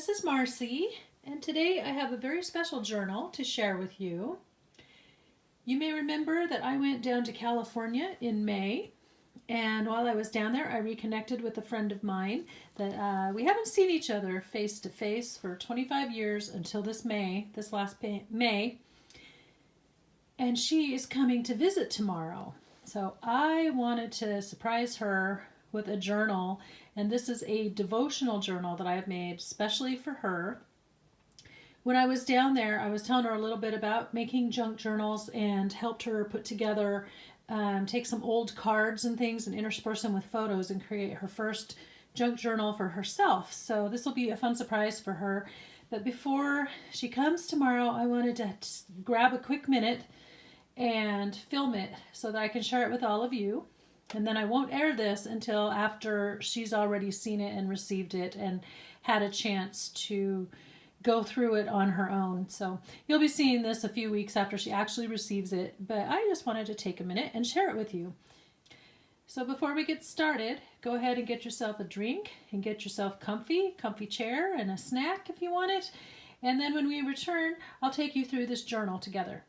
This is Marcy, and today I have a very special journal to share with you. You may remember that I went down to California in May, and while I was down there, I reconnected with a friend of mine that we haven't seen each other face to face for 25 years until this last May, and she is coming to visit tomorrow. So I wanted to surprise her with a journal, and this is a devotional journal that I've made especially for her. When I was down there, I was telling her a little bit about making junk journals and helped her put together, take some old cards and things and intersperse them with photos and create her first junk journal for herself. So this will be a fun surprise for her. But before she comes tomorrow, I wanted to grab a quick minute and film it so that I can share it with all of you. And then I won't air this until after she's already seen it and received it and had a chance to go through it on her own. So you'll be seeing this a few weeks after she actually receives it, but I just wanted to take a minute and share it with you. So before we get started, go ahead and get yourself a drink and get yourself comfy chair and a snack if you want it. And then when we return, I'll take you through this journal together.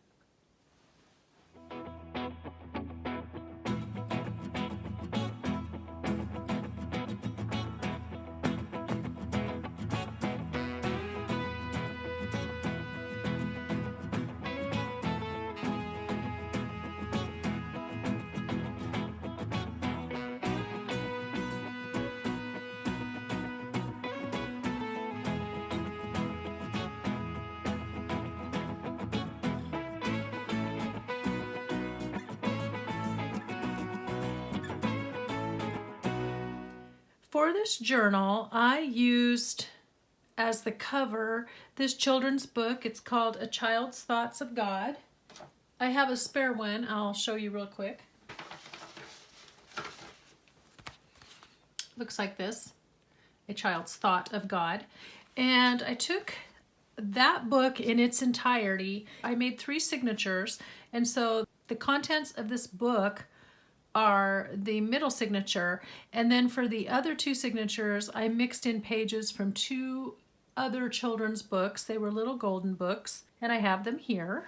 For this journal, I used as the cover this children's book. It's called A Child's Thoughts of God. I have a spare one I'll show you real quick. Looks like this, A Child's Thought of God. And I took that book in its entirety. I made 3 signatures, and so the contents of this book are the middle signature, and then for the other 2 signatures I mixed in pages from 2 other children's books. They were little golden books, and I have them here.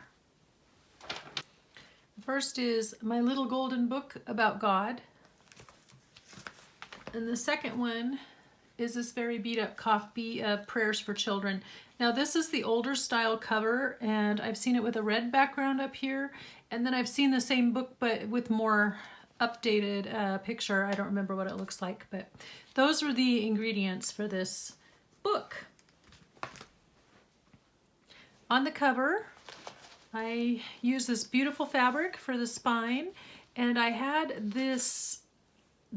The first is My Little Golden Book About God, and the second one is this very beat up copy of Prayers for Children. Now this is the older style cover, and I've seen it with a red background up here, and then I've seen the same book but with more updated picture. I don't remember what it looks like, but those were the ingredients for this book. On the cover, I used this beautiful fabric for the spine, and I had this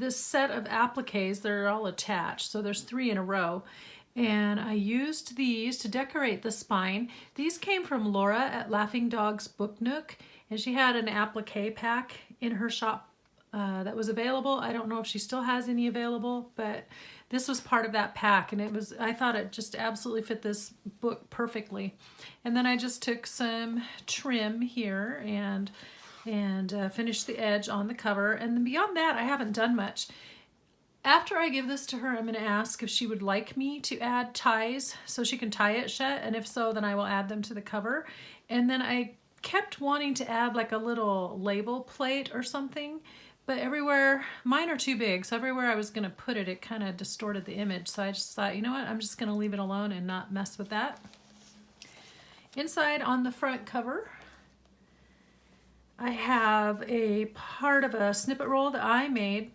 set of appliques that are all attached, so there's 3 in a row, and I used these to decorate the spine. These came from Laura at Laughing Dog's Book Nook, and she had an applique pack in her shop that was available. I don't know if she still has any available, but this was part of that pack, and I thought it just absolutely fit this book perfectly. And then I just took some trim here and finished the edge on the cover, and then beyond that I haven't done much. After I give this to her, I'm going to ask if she would like me to add ties so she can tie it shut, and if so, then I will add them to the cover. And then I kept wanting to add like a little label plate or something, but everywhere, mine are too big, so everywhere I was going to put it, it kind of distorted the image. So I just thought, you know what, I'm just going to leave it alone and not mess with that. Inside on the front cover, I have a part of a snippet roll that I made,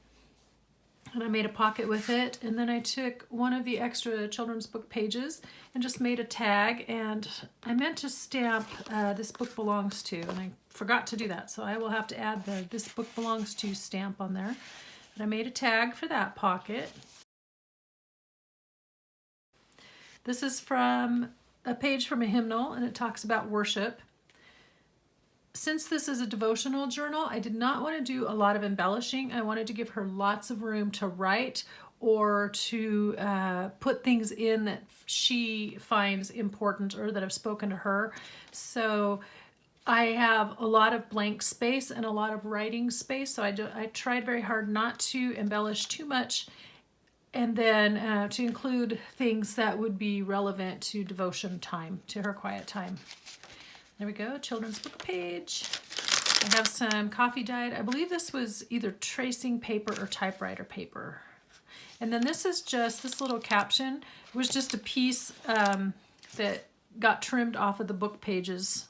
and I made a pocket with it, and then I took one of the extra children's book pages and just made a tag, and I meant to stamp This Book Belongs To, and I forgot to do that, so I will have to add the This Book Belongs To stamp on there. But I made a tag for that pocket. This is from a page from a hymnal, and it talks about worship. Since this is a devotional journal, I did not want to do a lot of embellishing. I wanted to give her lots of room to write or to put things in that she finds important or that have spoken to her. So I have a lot of blank space and a lot of writing space, so I tried very hard not to embellish too much And then to include things that would be relevant to devotion time, to her quiet time. There we go, children's book page. I have some coffee dyed. I believe this was either tracing paper or typewriter paper. And then this is just, this little caption was just a piece that got trimmed off of the book pages.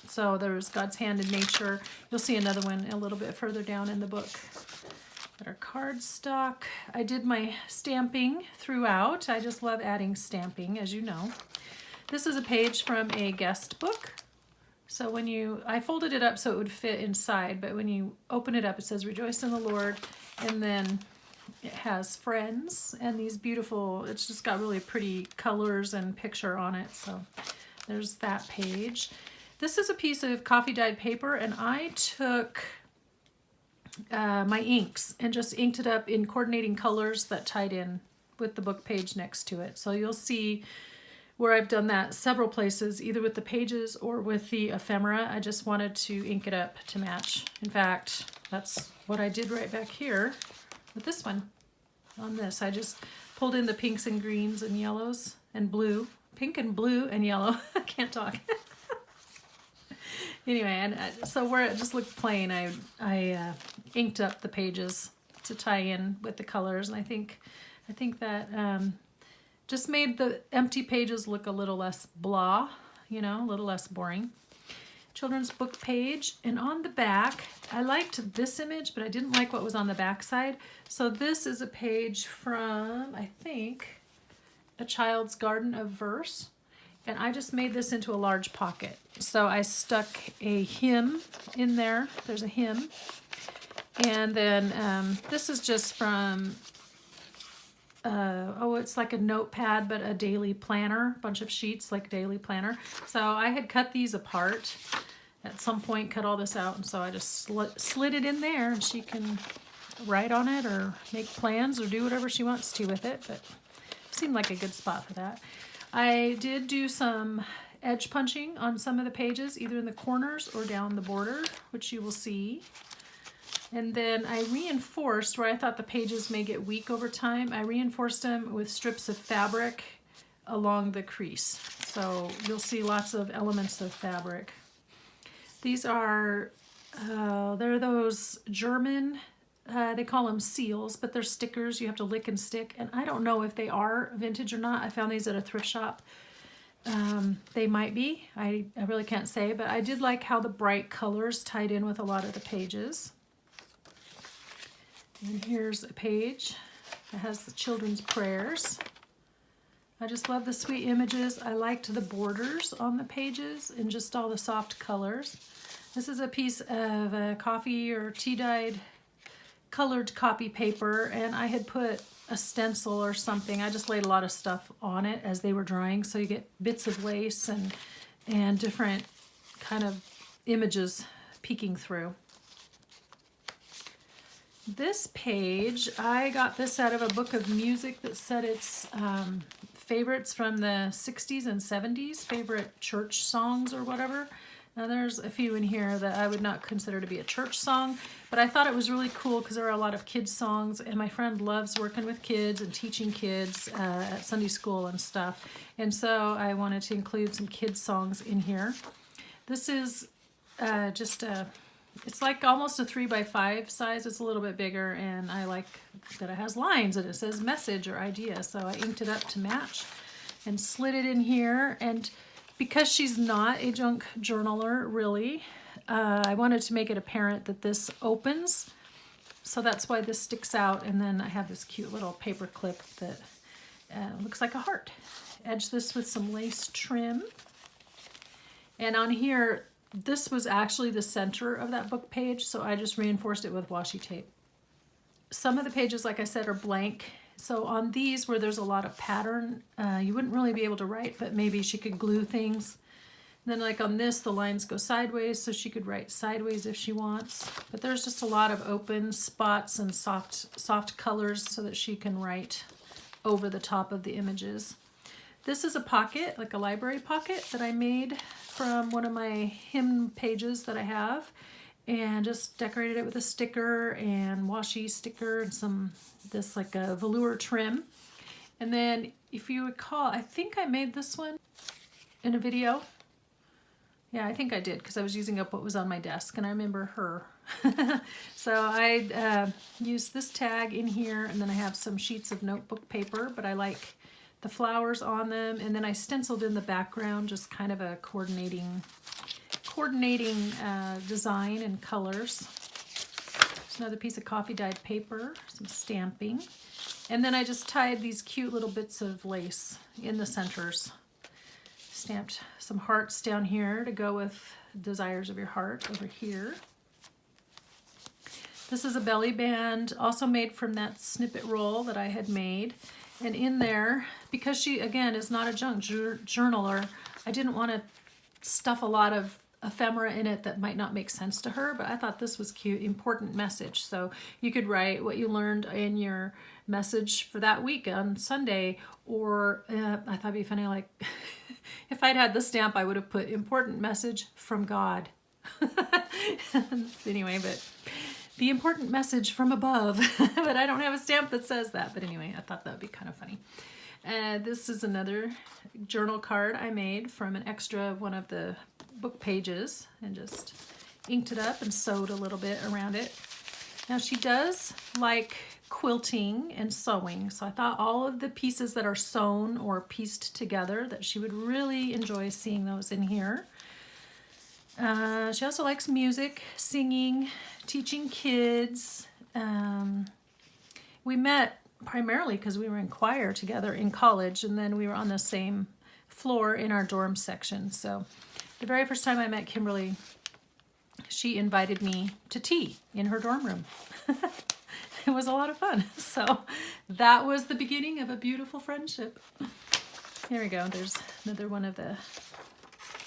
So there's God's hand in nature. You'll see another one a little bit further down in the book. Got our cardstock. I did my stamping throughout. I just love adding stamping, as you know. This is a page from a guest book. So when I folded it up so it would fit inside, but when you open it up, it says, "Rejoice in the Lord," and then it has friends and these beautiful, it's just got really pretty colors and picture on it. So there's that page. This is a piece of coffee dyed paper, and I took my inks and just inked it up in coordinating colors that tied in with the book page next to it. So you'll see where I've done that several places, either with the pages or with the ephemera. I just wanted to ink it up to match. In fact, that's what I did right back here with this one. On this, I just pulled in the pinks and greens and yellows and blue. Pink and blue and yellow. I can't talk. Anyway, and so where it just looked plain, I inked up the pages to tie in with the colors, and I think that just made the empty pages look a little less blah, you know, a little less boring. Children's book page, and on the back, I liked this image, but I didn't like what was on the back side. So this is a page from, I think, A Child's Garden of Verse. And I just made this into a large pocket. So I stuck a hymn in there. There's a hymn. And then this is just from, it's like a notepad, but a daily planner, bunch of sheets like daily planner. So I had cut these apart at some point, cut all this out. And so I just slid it in there, and she can write on it or make plans or do whatever she wants to with it. But it seemed like a good spot for that. I did do some edge punching on some of the pages, either in the corners or down the border, which you will see. And then I reinforced, where I thought the pages may get weak over time, I reinforced them with strips of fabric along the crease. So you'll see lots of elements of fabric. These are, they're those German, they call them seals, but they're stickers you have to lick and stick. And I don't know if they are vintage or not. I found these at a thrift shop. They might be. I really can't say, but I did like how the bright colors tied in with a lot of the pages. And here's a page that has the children's prayers. I just love the sweet images. I liked the borders on the pages and just all the soft colors. This is a piece of coffee or tea dyed colored copy paper, and I had put a stencil or something. I just laid a lot of stuff on it as they were drying, so you get bits of lace and different kind of images peeking through. This page, I got this out of a book of music that said it's favorites from the 60s and 70s, favorite church songs or whatever. Now there's a few in here that I would not consider to be a church song, but I thought it was really cool because there are a lot of kids songs, and my friend loves working with kids and teaching kids at Sunday school and stuff. And so I wanted to include some kids songs in here. This is it's like almost a 3x5 size. It's a little bit bigger, and I like that it has lines and it says message or idea. So I inked it up to match and slid it in here. And because she's not a junk journaler, really, I wanted to make it apparent that this opens. So that's why this sticks out. And then I have this cute little paper clip that looks like a heart. Edge this with some lace trim. And on here, this was actually the center of that book page, so I just reinforced it with washi tape. Some of the pages, like I said, are blank. So on these where there's a lot of pattern, you wouldn't really be able to write, but maybe she could glue things. And then like on this, the lines go sideways, so she could write sideways if she wants. But there's just a lot of open spots and soft colors so that she can write over the top of the images. This is a pocket, like a library pocket that I made from one of my hymn pages that I have. and just decorated it with a sticker and washi sticker and this like a velour trim. And then if you recall, I think I made this one in a video. Yeah, I think I did, because I was using up what was on my desk, and I remember her. So I used this tag in here, and then I have some sheets of notebook paper, but I like the flowers on them, and then I stenciled in the background just kind of a coordinating design and colors. There's another piece of coffee dyed paper, some stamping, and then I just tied these cute little bits of lace in the centers. Stamped some hearts down here to go with desires of your heart over here. This is a belly band, also made from that snippet roll that I had made. And in there, because she, again, is not a junk journaler, I didn't want to stuff a lot of ephemera in it that might not make sense to her, but I thought this was cute. Important message. So you could write what you learned in your message for that week on Sunday, or I thought it'd be funny, like if I'd had the stamp, I would have put important message from God. Anyway, but the important message from above. But I don't have a stamp that says that. But anyway, I thought that would be kind of funny. This is another journal card I made from an extra one of the book pages, and just inked it up and sewed a little bit around it. Now she does like quilting and sewing, so I thought all of the pieces that are sewn or pieced together, that she would really enjoy seeing those in here. She also likes music, singing, teaching kids. We met primarily because we were in choir together in college, and then we were on the same floor in our dorm section. So the very first time I met Kimberly, she invited me to tea in her dorm room. It was a lot of fun. So that was the beginning of a beautiful friendship. Here we go. There's another one of the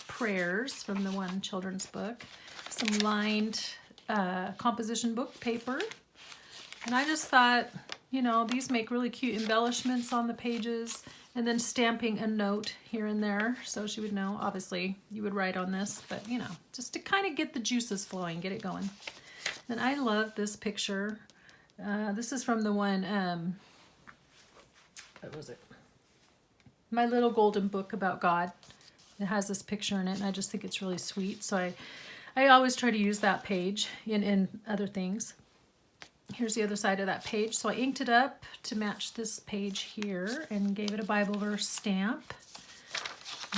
prayers from the one children's book. Some lined composition book paper. And I just thought, you know, these make really cute embellishments on the pages, and then stamping a note here and there so she would know. Obviously, you would write on this, but, you know, just to kind of get the juices flowing, get it going. And I love this picture. This is from the one, what was it? My Little Golden Book About God. It has this picture in it, and I just think it's really sweet. So I always try to use that page in other things. Here's the other side of that page. So I inked it up to match this page here and gave it a Bible verse stamp.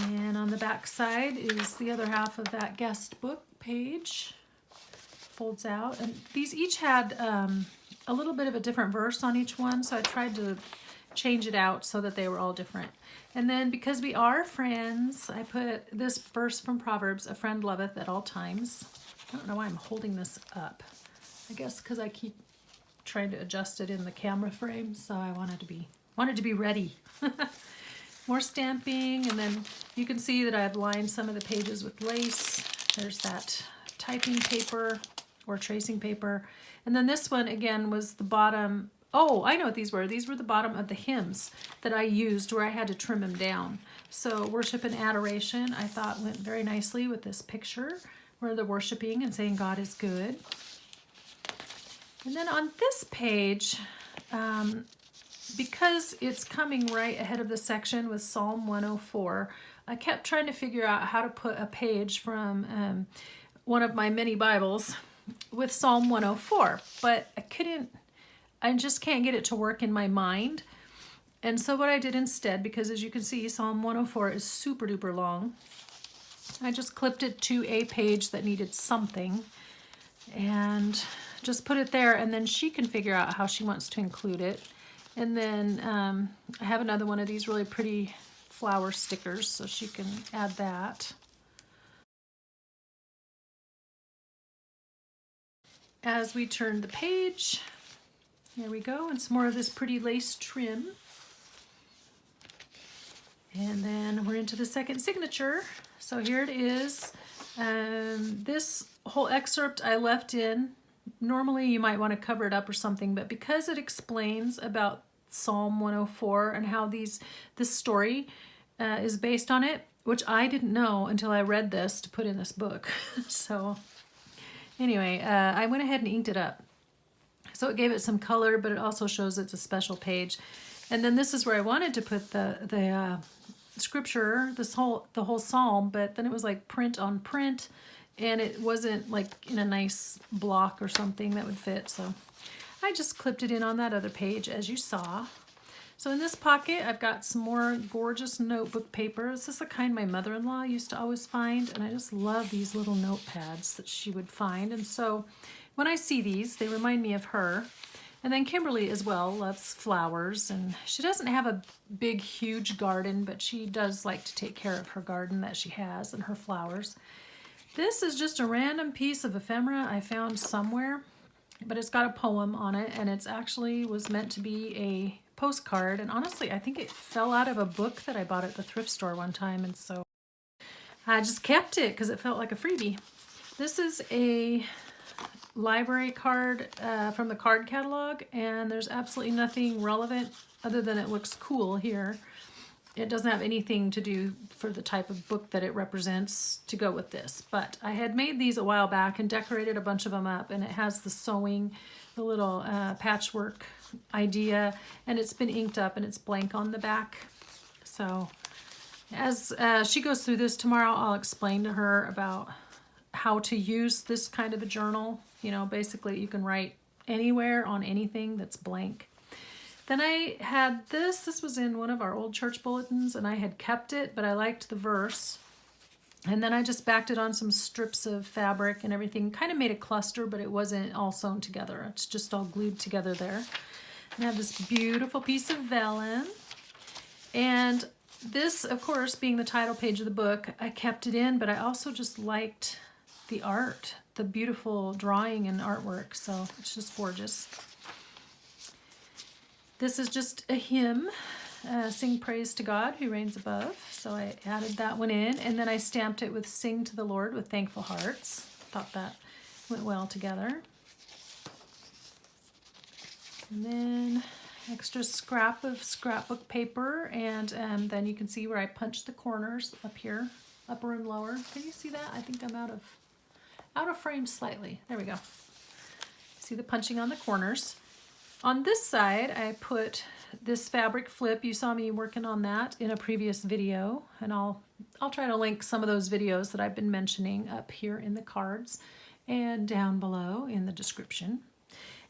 And on the back side is the other half of that guest book page. Folds out. And these each had a little bit of a different verse on each one, so I tried to change it out so that they were all different. And then because we are friends, I put this verse from Proverbs, "A friend loveth at all times." I don't know why I'm holding this up. I guess because I keep trying to adjust it in the camera frame, so I wanted to be ready. More stamping, and then you can see that I've lined some of the pages with lace. There's that typing paper or tracing paper. And then this one again was the bottom. Oh, I know what these were. These were the bottom of the hymns that I used where I had to trim them down. So worship and adoration, I thought, went very nicely with this picture where they're worshiping and saying God is good. And then on this page, because it's coming right ahead of the section with Psalm 104, I kept trying to figure out how to put a page from one of my many Bibles with Psalm 104, but I just can't get it to work in my mind. And so what I did instead, because as you can see, Psalm 104 is super duper long, I just clipped it to a page that needed something and just put it there, and then she can figure out how she wants to include it. And then I have another one of these really pretty flower stickers, so she can add that. As we turn the page, there we go, and some more of this pretty lace trim. And then we're into the second signature. So here it is. This whole excerpt I left in. Normally you might want to cover it up or something, but because it explains about Psalm 104 and how this story is based on it, which I didn't know until I read this to put in this book. So Anyway, I went ahead and inked it up. So it gave it some color, but it also shows it's a special page. And then this is where I wanted to put the scripture, the whole psalm, but then it was like print on print, and it wasn't like in a nice block or something that would fit. So I just clipped it in on that other page, as you saw. So in this pocket, I've got some more gorgeous notebook paper. This is the kind my mother-in-law used to always find, and I just love these little notepads that she would find. And so when I see these, they remind me of her. And then Kimberly as well loves flowers, and she doesn't have a big, huge garden, but she does like to take care of her garden that she has and her flowers. This is just a random piece of ephemera I found somewhere, but it's got a poem on it, and it's actually was meant to be a postcard. And honestly, I think it fell out of a book that I bought at the thrift store one time, and so I just kept it because it felt like a freebie. This is a library card from the card catalog, and there's absolutely nothing relevant other than it looks cool here. It doesn't have anything to do for the type of book that it represents to go with this, but I had made these a while back and decorated a bunch of them up, and it has the sewing, the little patchwork idea, and it's been inked up and it's blank on the back. So as she goes through this tomorrow, I'll explain to her about how to use this kind of a journal. You know, basically you can write anywhere on anything that's blank. Then I had this was in one of our old church bulletins, and I had kept it, but I liked the verse. And then I just backed it on some strips of fabric and everything, kind of made a cluster, but it wasn't all sewn together. It's just all glued together there. And I have this beautiful piece of vellum. And this, of course, being the title page of the book, I kept it in, but I also just liked the art, the beautiful drawing and artwork. So it's just gorgeous. This is just a hymn, Sing Praise to God Who Reigns Above. So I added that one in, and then I stamped it with Sing to the Lord with Thankful Hearts. Thought that went well together. And then extra scrap of scrapbook paper, and then you can see where I punched the corners up here, upper and lower. Can you see that? I think I'm out of frame slightly. There we go. See the punching on the corners. On this side, I put this fabric flip. You saw me working on that in a previous video, and I'll try to link some of those videos that I've been mentioning up here in the cards and down below in the description.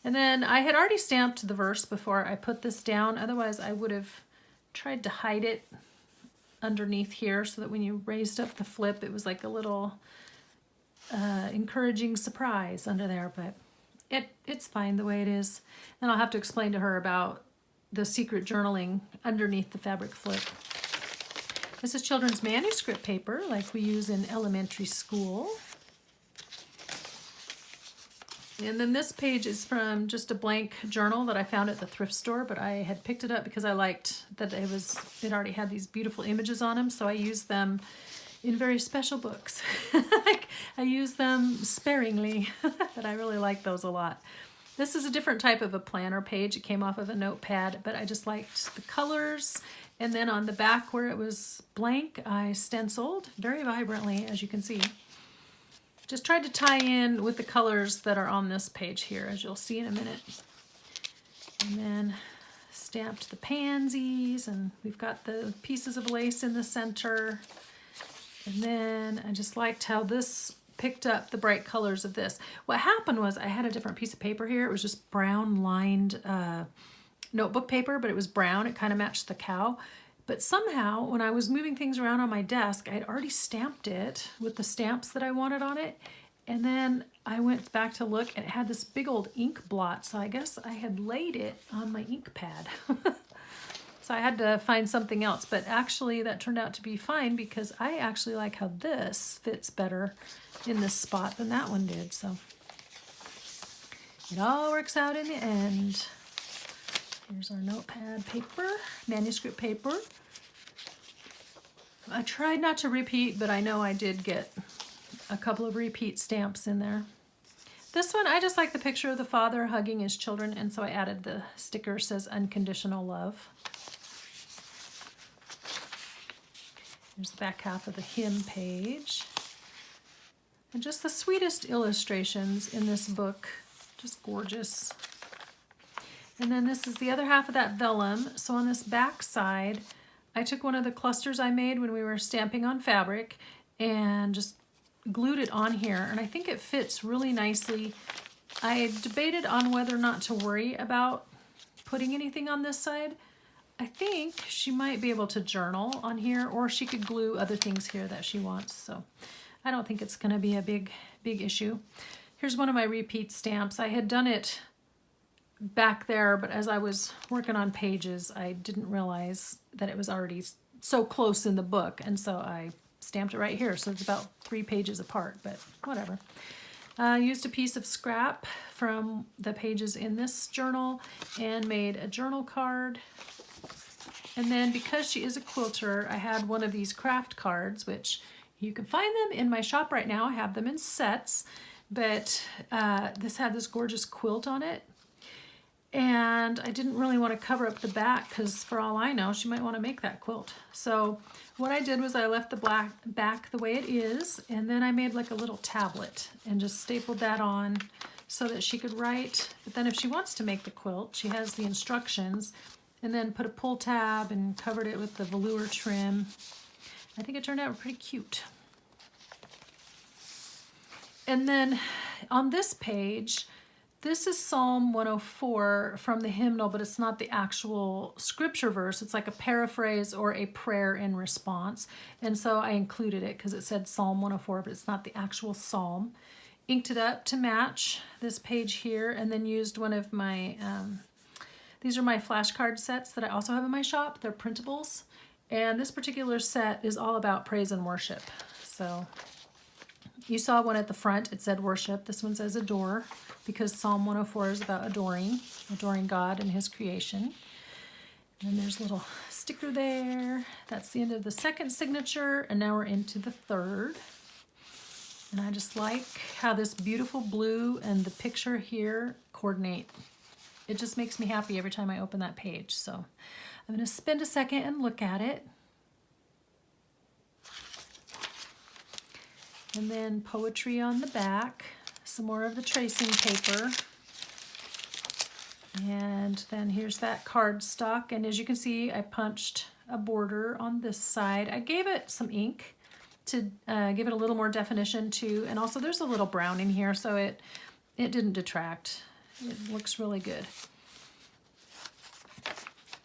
And then I had already stamped the verse before I put this down. Otherwise, I would have tried to hide it underneath here so that when you raised up the flip, it was like a little encouraging surprise under there, but it's fine the way it is. And I'll have to explain to her about the secret journaling underneath the fabric flip. This is children's manuscript paper like we use in elementary school. And then this page is from just a blank journal that I found at the thrift store, but I had picked it up because I liked that it already had these beautiful images on them, so I used them in very special books. I use them sparingly, but I really like those a lot. This is a different type of a planner page. It came off of a notepad, but I just liked the colors. And then on the back where it was blank, I stenciled very vibrantly, as you can see. Just tried to tie in with the colors that are on this page here, as you'll see in a minute. And then stamped the pansies, and we've got the pieces of lace in the center. And then I just liked how this picked up the bright colors of this. What happened was I had a different piece of paper here. It was just brown lined notebook paper, but it was brown. It kind of matched the cow. But somehow when I was moving things around on my desk, I'd already stamped it with the stamps that I wanted on it. And then I went back to look, and it had this big old ink blot. So I guess I had laid it on my ink pad. So I had to find something else, but actually that turned out to be fine because I actually like how this fits better in this spot than that one did. So it all works out in the end. Here's our notepad paper, manuscript paper. I tried not to repeat, but I know I did get a couple of repeat stamps in there. This one, I just like the picture of the father hugging his children, and so I added the sticker says unconditional love. Here's the back half of the hymn page. And just the sweetest illustrations in this book. Just gorgeous. And then this is the other half of that vellum. So on this back side, I took one of the clusters I made when we were stamping on fabric and just glued it on here. And I think it fits really nicely. I debated on whether or not to worry about putting anything on this side. I think she might be able to journal on here, or she could glue other things here that she wants. So I don't think it's going to be a big issue. Here's one of my repeat stamps. I had done it back there, but as I was working on pages, I didn't realize that it was already so close in the book, and so I stamped it right here. So it's about 3 pages apart, but whatever. I used a piece of scrap from the pages in this journal and made a journal card. And then because she is a quilter, I had one of these craft cards, which you can find them in my shop right now. I have them in sets, but this had this gorgeous quilt on it. And I didn't really want to cover up the back because for all I know, she might want to make that quilt. So what I did was I left the back the way it is, and then I made like a little tablet and just stapled that on so that she could write. But then if she wants to make the quilt, she has the instructions, and then put a pull tab and covered it with the velour trim. I think it turned out pretty cute. And then on this page, this is Psalm 104 from the hymnal, but it's not the actual scripture verse. It's like a paraphrase or a prayer in response. And so I included it because it said Psalm 104, but it's not the actual psalm. Inked it up to match this page here, and then used one of my, these are my flashcard sets that I also have in my shop. They're printables. And this particular set is all about praise and worship. So you saw one at the front, it said worship. This one says adore, because Psalm 104 is about adoring God and his creation. And then there's a little sticker there. That's the end of the second signature, and now we're into the third. And I just like how this beautiful blue and the picture here coordinate. It just makes me happy every time I open that page. So I'm going to spend a second and look at it. And then poetry on the back, some more of the tracing paper. And then here's that cardstock. And as you can see, I punched a border on this side. I gave it some ink to give it a little more definition too. And also there's a little brown in here, so it didn't detract. It looks really good.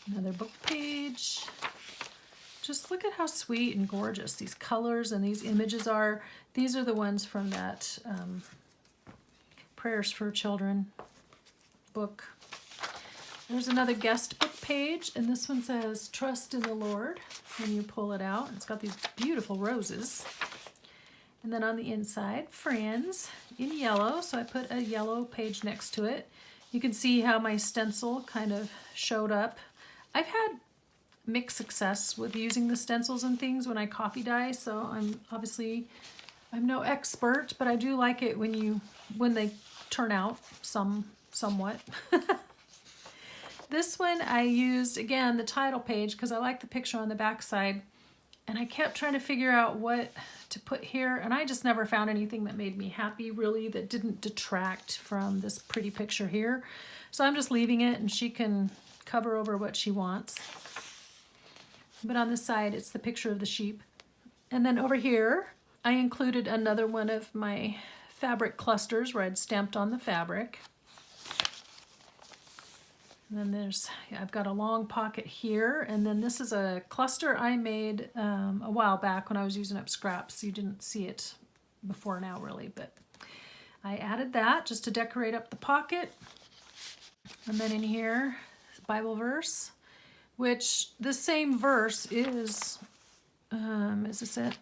Another book page. Just look at how sweet and gorgeous these colors and these images are. These are the ones from that Prayers for Children book. There's another guest book page, and this one says Trust in the Lord when you pull it out. It's got these beautiful roses. And then on the inside, Friends in yellow, so I put a yellow page next to it. You can see how my stencil kind of showed up. I've had mixed success with using the stencils and things when I copy dye, so I'm no expert, but I do like it when they turn out somewhat. This one I used, again, the title page because I like the picture on the back side, and I kept trying to figure out what to put here, and I just never found anything that made me happy, really, that didn't detract from this pretty picture here. So I'm just leaving it, and she can cover over what she wants. But on this side, it's the picture of the sheep. And then over here, I included another one of my fabric clusters where I'd stamped on the fabric. And then I've got a long pocket here, and then this is a cluster I made a while back when I was using up scraps. You didn't see it before now, really, but I added that just to decorate up the pocket. And then in here, Bible verse, which the same verse is this it?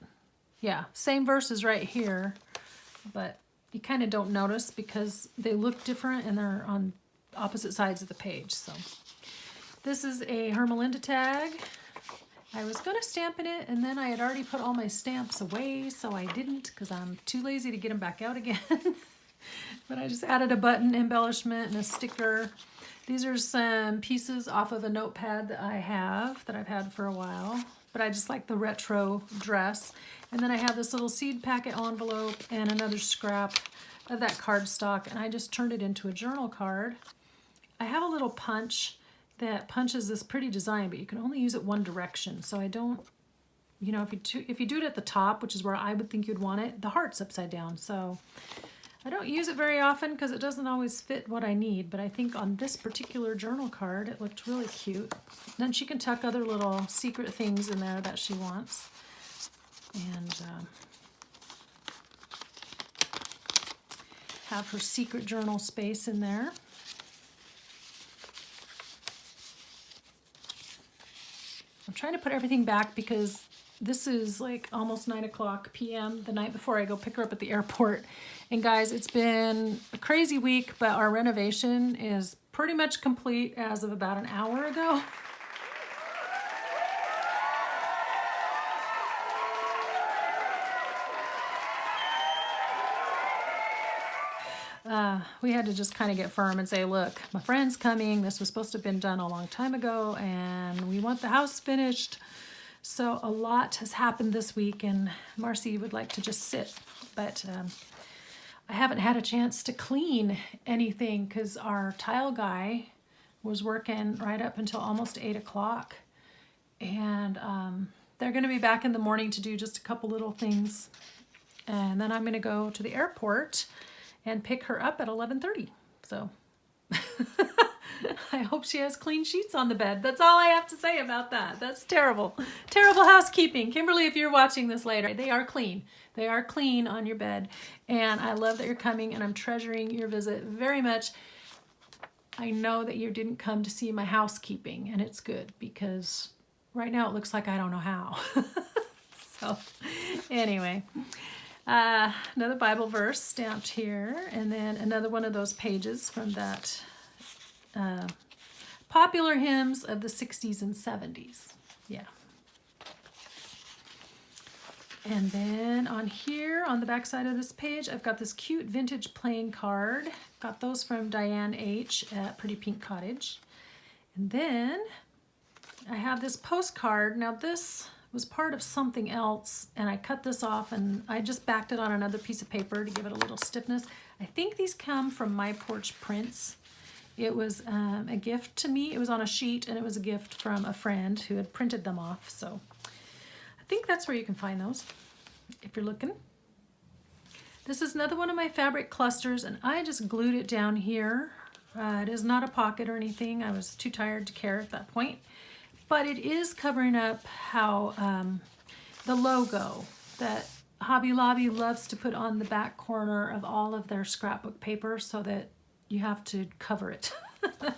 Yeah, same verse is right here, but you kind of don't notice because they look different and they're on opposite sides of the page. So this is a Hermelinda tag. I was going to stamp in it, and then I had already put all my stamps away, so I didn't because I'm too lazy to get them back out again. But I just added a button embellishment and a sticker. These are some pieces off of a notepad that I've had for a while, but I just like the retro dress. And then I have this little seed packet envelope and another scrap of that cardstock, and I just turned it into a journal card. I have a little punch that punches this pretty design, but you can only use it one direction. So I don't, you know, if you do it at the top, which is where I would think you'd want it, the heart's upside down. So I don't use it very often because it doesn't always fit what I need, but I think on this particular journal card, it looked really cute. Then she can tuck other little secret things in there that she wants. And have her secret journal space in there. I'm trying to put everything back because this is like almost 9:00 p.m. the night before I go pick her up at the airport. And guys, it's been a crazy week, but our renovation is pretty much complete as of about an hour ago. We had to just kind of get firm and say, look, my friend's coming. This was supposed to have been done a long time ago, and we want the house finished. So a lot has happened this week, and Marcy would like to just sit, but I haven't had a chance to clean anything because our tile guy was working right up until almost 8:00, and they're going to be back in the morning to do just a couple little things, and then I'm going to go to the airport and pick her up at 11:30. So I hope she has clean sheets on the bed. That's all I have to say about that. That's terrible. Terrible housekeeping. Kimberly, if you're watching this later, they are clean. They are clean on your bed. And I love that you're coming, and I'm treasuring your visit very much. I know that you didn't come to see my housekeeping, and it's good because right now it looks like I don't know how. So anyway, another Bible verse stamped here, and then another one of those pages from that popular hymns of the 60s and 70s. Yeah. And then on here, on the back side of this page, I've got this cute vintage playing card. Got those from Diane H at Pretty Pink Cottage. And then I have this postcard. Now this was part of something else, and I cut this off and I just backed it on another piece of paper to give it a little stiffness. I think these come from My Porch Prints. It was a gift to me. It was on a sheet, and it was a gift from a friend who had printed them off. So I think that's where you can find those if you're looking. This is another one of my fabric clusters, and I just glued it down here. It is not a pocket or anything. I was too tired to care at that point. But it is covering up how the logo that Hobby Lobby loves to put on the back corner of all of their scrapbook paper so that you have to cover it. I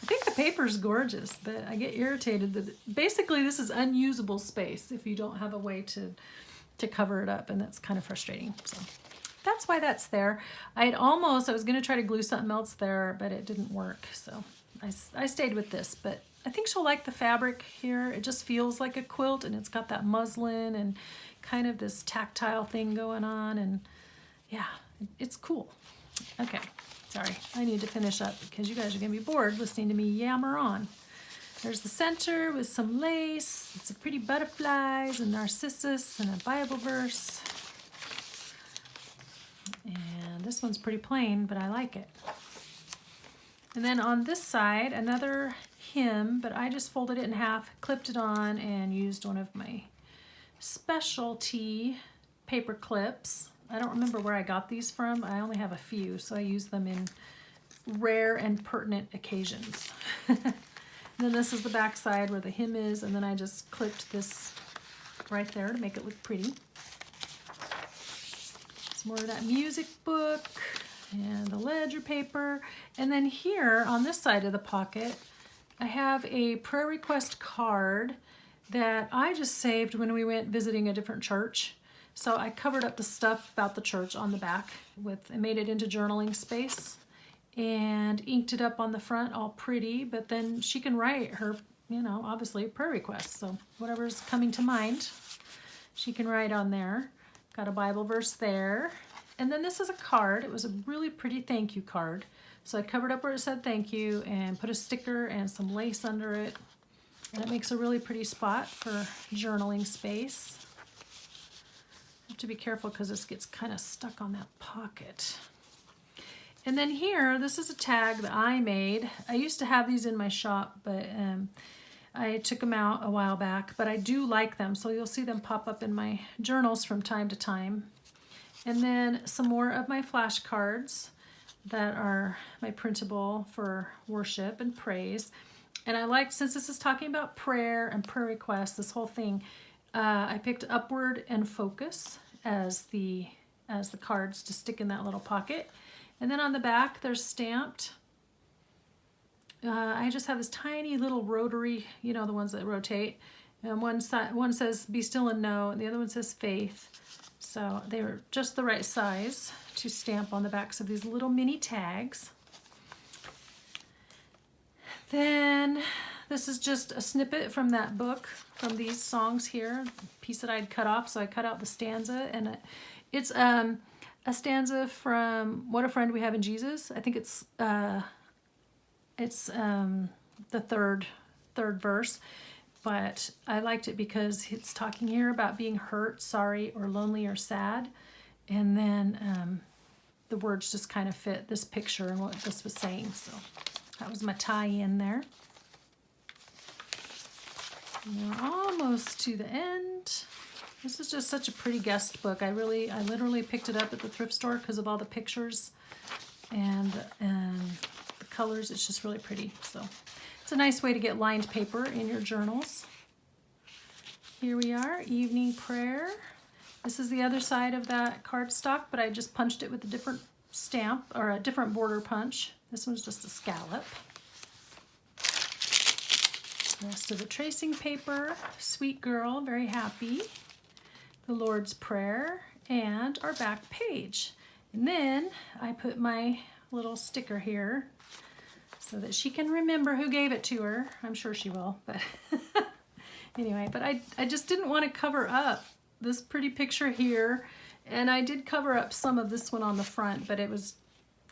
think the paper's gorgeous, but I get irritated that basically this is unusable space if you don't have a way to cover it up, and that's kind of frustrating. So that's why that's there. I was going to try to glue something else there, but it didn't work. So I stayed with this, but I think she'll like the fabric here. It just feels like a quilt, and it's got that muslin and kind of this tactile thing going on, and yeah, it's cool. Okay, sorry, I need to finish up because you guys are going to be bored listening to me yammer on. There's the center with some lace, and some pretty butterflies and narcissus and a Bible verse. And this one's pretty plain, but I like it. And then on this side, another hymn, but I just folded it in half, clipped it on, and used one of my specialty paper clips. I don't remember where I got these from. I only have a few, so I use them in rare and pertinent occasions. Then this is the back side where the hymn is, and then I just clipped this right there to make it look pretty. Some more of that music book and the ledger paper. And then here on this side of the pocket, I have a prayer request card that I just saved when we went visiting a different church. So I covered up the stuff about the church on the back and made it into journaling space and inked it up on the front all pretty, but then she can write her, obviously prayer requests. So whatever's coming to mind, she can write on there. Got a Bible verse there. And then this is a card. It was a really pretty thank you card. So I covered up where it said thank you and put a sticker and some lace under it. And it makes a really pretty spot for journaling space. I have to be careful because this gets kind of stuck on that pocket. And then here, this is a tag that I made. I used to have these in my shop, but I took them out a while back, but I do like them. So you'll see them pop up in my journals from time to time. And then some more of my flashcards that are my printable for worship and praise. And I like, since this is talking about prayer and prayer requests, this whole thing, I picked Upward and Focus as the cards to stick in that little pocket. And then on the back, they're stamped. I just have this tiny little rotary, you know, the ones that rotate. And one says be still and know, and the other one says faith. So they were just the right size to stamp on the backs of these little mini tags. Then this is just a snippet from that book, from these songs here, a piece that I'd cut off. So I cut out the stanza, and it's a stanza from What a Friend We Have in Jesus. I think it's the third verse, but I liked it because it's talking here about being hurt, sorry, or lonely or sad, and then the words just kind of fit this picture and what this was saying. So that was my tie-in there. And we're almost to the end. This is just such a pretty guest book. I literally picked it up at the thrift store because of all the pictures and the colors. It's just really pretty. So it's a nice way to get lined paper in your journals. Here we are, evening prayer. This is the other side of that cardstock, but I just punched it with a different stamp or a different border punch. This one's just a scallop. The rest of the tracing paper, Sweet Girl, very happy. The Lord's Prayer, and our back page. And then I put my little sticker here so that she can remember who gave it to her. I'm sure she will, but anyway, but I just didn't want to cover up this pretty picture here, and I did cover up some of this one on the front, but it was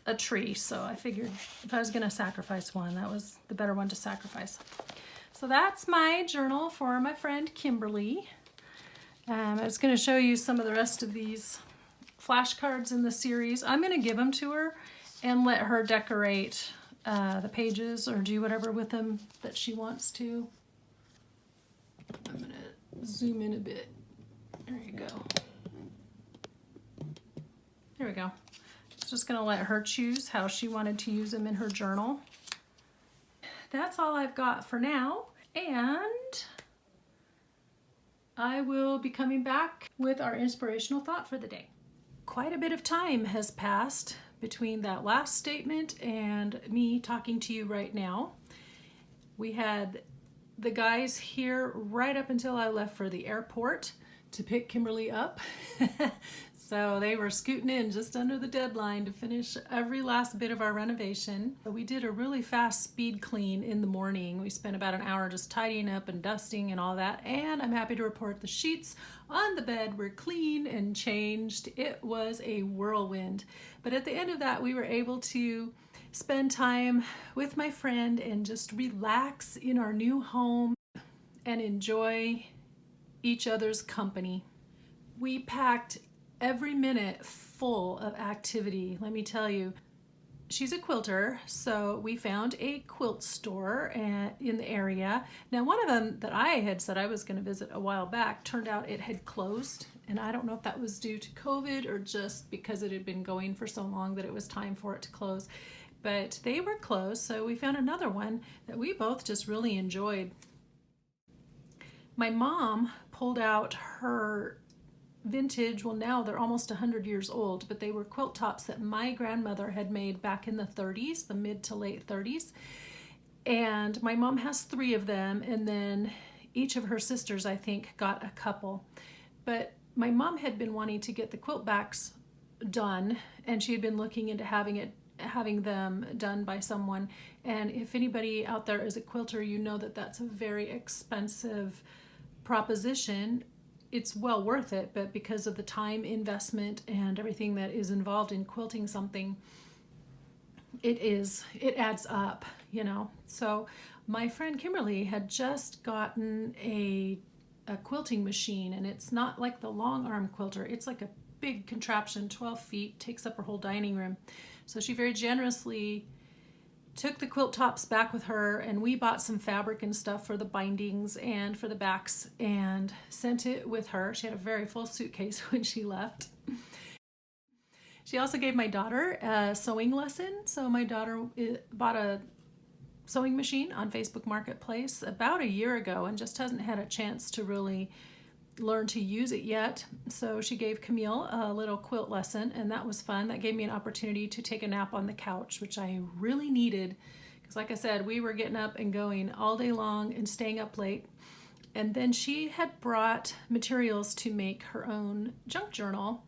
a tree, so I figured if I was going to sacrifice one, that was the better one to sacrifice. So that's my journal for my friend Kimberly. I was going to show you some of the rest of these flashcards in the series. I'm going to give them to her and let her decorate the pages or do whatever with them that she wants to. I'm going to zoom in a bit. There you go. There we go. Just going to let her choose how she wanted to use them in her journal. That's all I've got for now, and I will be coming back with our inspirational thought for the day. Quite a bit of time has passed between that last statement and me talking to you right now. We had the guys here right up until I left for the airport to pick Kimberly up. So they were scooting in just under the deadline to finish every last bit of our renovation. We did a really fast speed clean in the morning. We spent about an hour just tidying up and dusting and all that. And I'm happy to report the sheets on the bed were clean and changed. It was a whirlwind. But at the end of that, we were able to spend time with my friend and just relax in our new home and enjoy each other's company. We packed every minute full of activity. Let me tell you, she's a quilter, so we found a quilt store in the area. Now, one of them that I had said I was going to visit a while back turned out it had closed, and I don't know if that was due to COVID or just because it had been going for so long that it was time for it to close. But they were closed, so we found another one that we both just really enjoyed. My mom pulled out her vintage, well now they're almost 100 years old, but they were quilt tops that my grandmother had made back in the 30s, the mid to late 30s. And my mom has 3 of them, and then each of her sisters, I think, got a couple. But my mom had been wanting to get the quilt backs done, and she had been looking into having them done by someone. And if anybody out there is a quilter, you know that that's a very expensive proposition. It's well worth it, but because of the time investment and everything that is involved in quilting something, it adds up, So my friend Kimberly had just gotten a quilting machine, and it's not like the long arm quilter. It's like a big contraption, 12 feet, takes up her whole dining room. So she very generously took the quilt tops back with her, and we bought some fabric and stuff for the bindings and for the backs and sent it with her. She had a very full suitcase when she left. She also gave my daughter a sewing lesson. So my daughter bought a sewing machine on Facebook Marketplace about a year ago and just hasn't had a chance to really learn to use it yet. So she gave Camille a little quilt lesson, and that was fun. That gave me an opportunity to take a nap on the couch, which I really needed, because like I said, we were getting up and going all day long and staying up late. And then she had brought materials to make her own junk journal.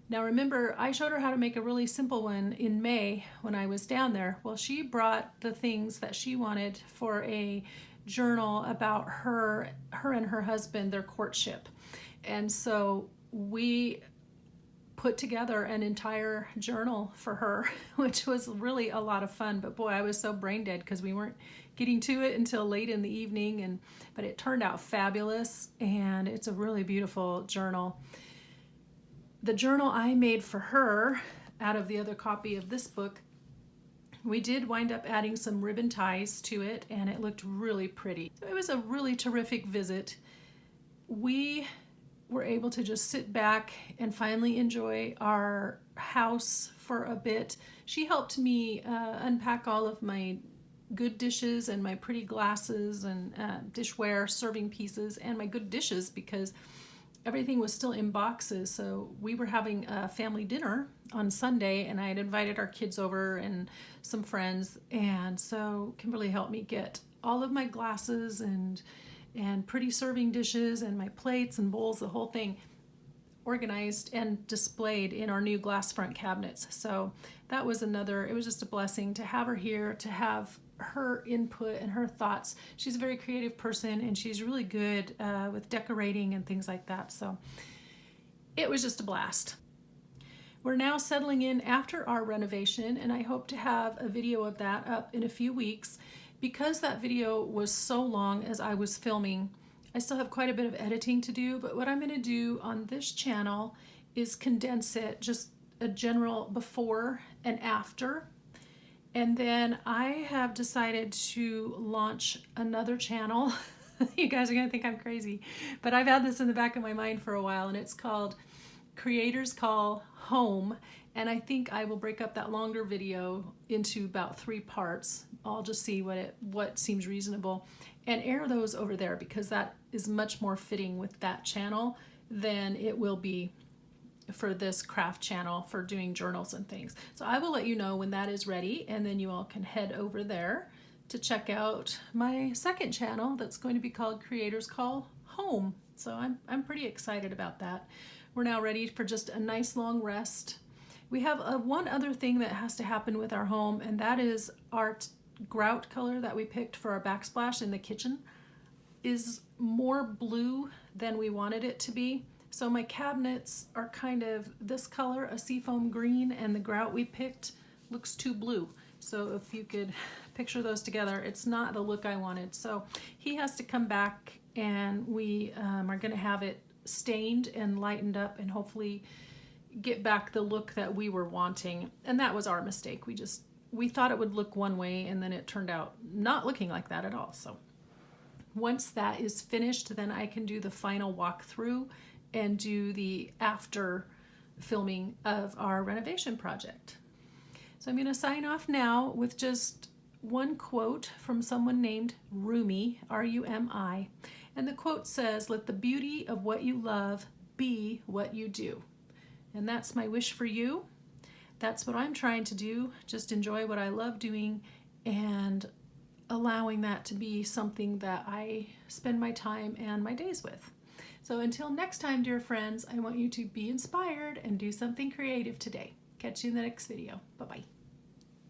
Now remember, I showed her how to make a really simple one in May when I was down there. Well, she brought the things that she wanted for a journal about her and her husband, their courtship. And so we put together an entire journal for her, which was really a lot of fun. But boy, I was so brain dead because we weren't getting to it until late in the evening, but it turned out fabulous, and it's a really beautiful journal. The journal I made for her out of the other copy of this book, we did wind up adding some ribbon ties to it, and it looked really pretty. So it was a really terrific visit. We were able to just sit back and finally enjoy our house for a bit. She helped me unpack all of my good dishes and my pretty glasses and dishware, serving pieces, and my good dishes, because everything was still in boxes. So we were having a family dinner on Sunday, and I had invited our kids over and some friends. And so Kimberly helped me get all of my glasses and pretty serving dishes and my plates and bowls, the whole thing, organized and displayed in our new glass front cabinets. So that was it was just a blessing to have her here, to have her input and her thoughts. She's a very creative person, and she's really good with decorating and things like that. So it was just a blast. We're now settling in after our renovation, and I hope to have a video of that up in a few weeks. Because that video was so long as I was filming, I still have quite a bit of editing to do, but what I'm going to do on this channel is condense it, just a general before and after. And then I have decided to launch another channel. You guys are going to think I'm crazy, but I've had this in the back of my mind for a while, and it's called Creators Call Home. And I think I will break up that longer video into about 3 parts. I'll just see what seems reasonable and air those over there, because that is much more fitting with that channel than it will be for this craft channel for doing journals and things. So I will let you know when that is ready, and then you all can head over there to check out my second channel that's going to be called Creators Call Home. So I'm pretty excited about that. We're now ready for just a nice long rest. We have one other thing that has to happen with our home, and that is our grout color that we picked for our backsplash in the kitchen is more blue than we wanted it to be. So my cabinets are kind of this color, a seafoam green, and the grout we picked looks too blue. So if you could picture those together, it's not the look I wanted. So he has to come back, and we are going to have it stained and lightened up and hopefully get back the look that we were wanting. And that was our mistake. We thought it would look one way, and then it turned out not looking like that at all. So once that is finished, then I can do the final walkthrough and do the after filming of our renovation project. So I'm going to sign off now with just one quote from someone named Rumi, R-U-M-I. And the quote says, "Let the beauty of what you love be what you do." And that's my wish for you. That's what I'm trying to do. Just enjoy what I love doing and allowing that to be something that I spend my time and my days with. So until next time, dear friends, I want you to be inspired and do something creative today. Catch you in the next video. Bye-bye.